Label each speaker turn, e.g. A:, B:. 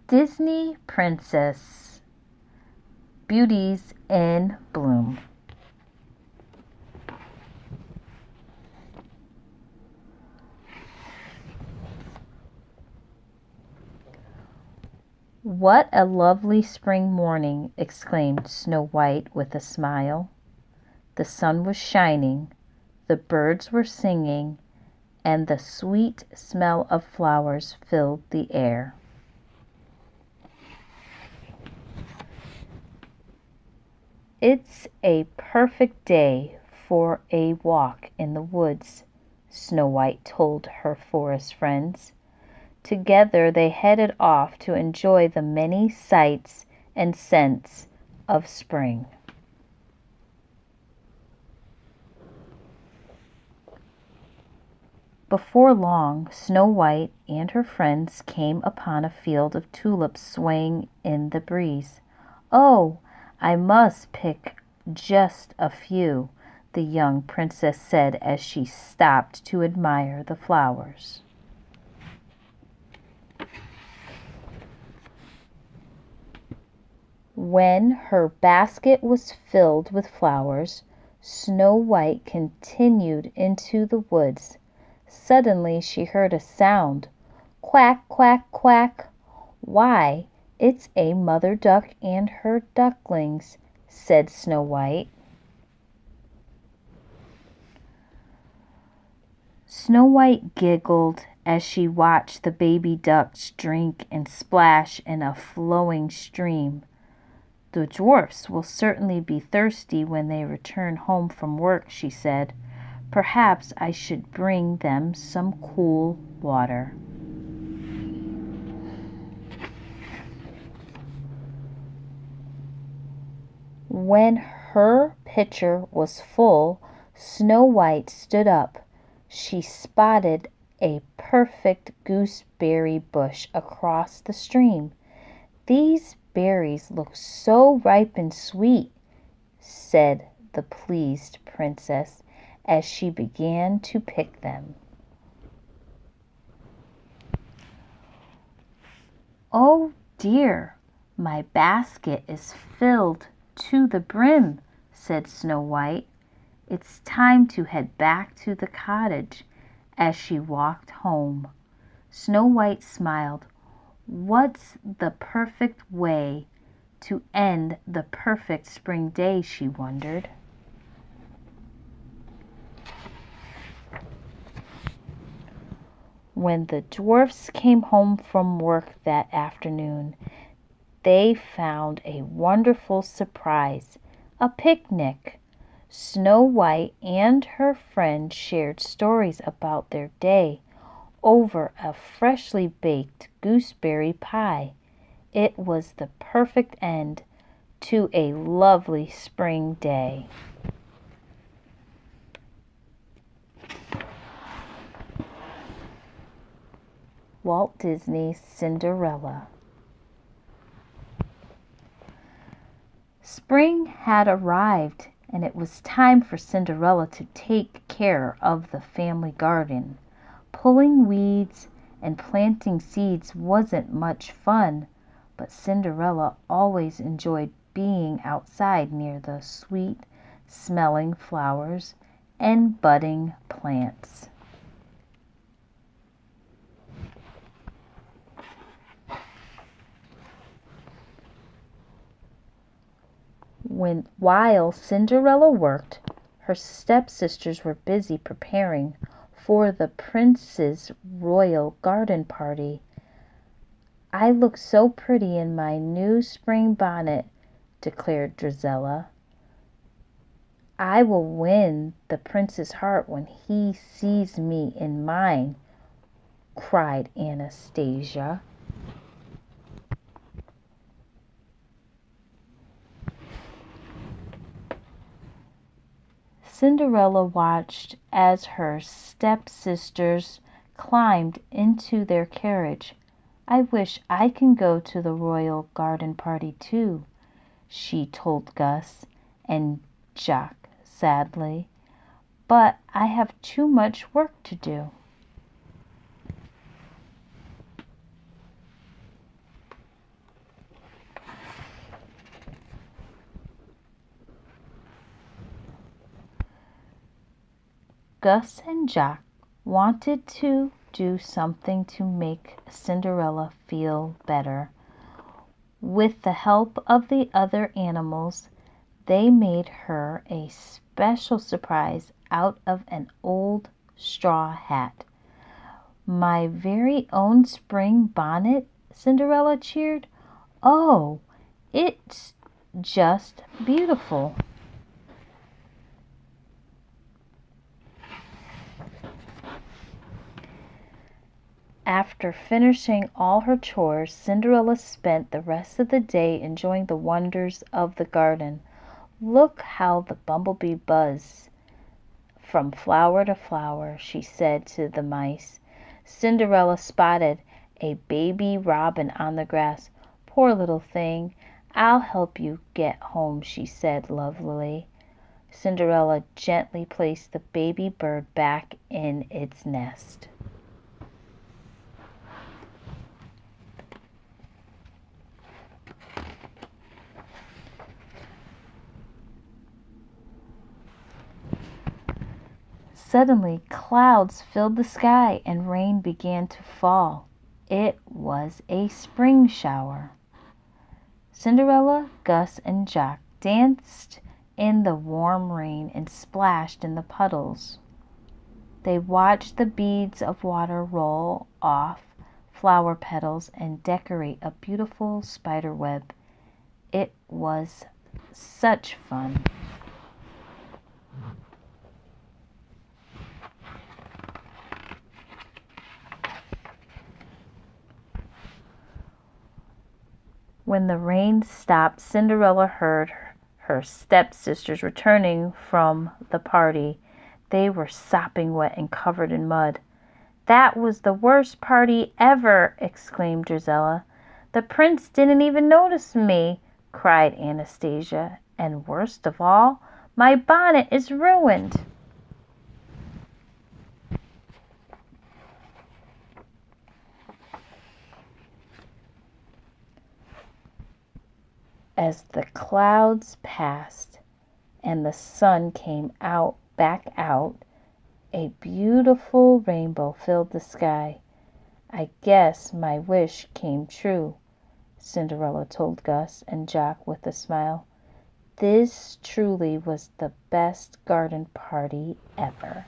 A: Disney Princess, Beauties in Bloom. "What a lovely spring morning!" exclaimed Snow White with a smile. The sun was shining, the birds were singing, and the sweet smell of flowers filled the air. "It's a perfect day for a walk in the woods," Snow White told her forest friends. Together they headed off to enjoy the many sights and scents of spring. Before long, Snow White and her friends came upon a field of tulips swaying in the breeze. "Oh, I must pick just a few," the young princess said as she stopped to admire the flowers. When her basket was filled with flowers, Snow White continued into the woods. Suddenly she heard a sound. "Quack, quack, quack!" "Why, it's a mother duck and her ducklings," said Snow White. Snow White giggled as she watched the baby ducks drink and splash in a flowing stream. "The dwarfs will certainly be thirsty when they return home from work," she said. "Perhaps I should bring them some cool water." When her pitcher was full, Snow White stood up. She spotted a perfect gooseberry bush across the stream. "These berries look so ripe and sweet," said the pleased princess as she began to pick them. "Oh dear, my basket is filled to the brim," said Snow White. "It's time to head back to the cottage." As she walked home, Snow White smiled. "What's the perfect way to end the perfect spring day?" she wondered. When the dwarfs came home from work that afternoon, they found a wonderful surprise, a picnic. Snow White and her friend shared stories about their day over a freshly baked gooseberry pie. It was the perfect end to a lovely spring day. Walt Disney's Cinderella. Spring had arrived, and it was time for Cinderella to take care of the family garden. Pulling weeds and planting seeds wasn't much fun, but Cinderella always enjoyed being outside near the sweet-smelling flowers and budding plants. While Cinderella worked, her stepsisters were busy preparing for the prince's royal garden party. "I look so pretty in my new spring bonnet," declared Drizella. "I will win the prince's heart when he sees me in mine," cried Anastasia. Cinderella watched as her stepsisters climbed into their carriage. "I wish I can go to the royal garden party too," she told Gus and Jacques sadly, "but I have too much work to do." Gus and Jack wanted to do something to make Cinderella feel better. With the help of the other animals, they made her a special surprise out of an old straw hat. "My very own spring bonnet?" Cinderella cheered. "Oh, it's just beautiful." After finishing all her chores, Cinderella spent the rest of the day enjoying the wonders of the garden. "Look how the bumblebee buzzes from flower to flower," she said to the mice. Cinderella spotted a baby robin on the grass. "Poor little thing, I'll help you get home," she said lovingly. Cinderella gently placed the baby bird back in its nest. Suddenly, clouds filled the sky and rain began to fall. It was a spring shower. Cinderella, Gus, and Jack danced in the warm rain and splashed in the puddles. They watched the beads of water roll off flower petals and decorate a beautiful spider web. It was such fun. When the rain stopped, Cinderella heard her stepsisters returning from the party. They were sopping wet and covered in mud. "That was the worst party ever!" exclaimed Drizella. "The prince didn't even notice me," cried Anastasia. "And worst of all, my bonnet is ruined." As the clouds passed and the sun came back out, a beautiful rainbow filled the sky. "I guess my wish came true," Cinderella told Gus and Jack with a smile. "This truly was the best garden party ever."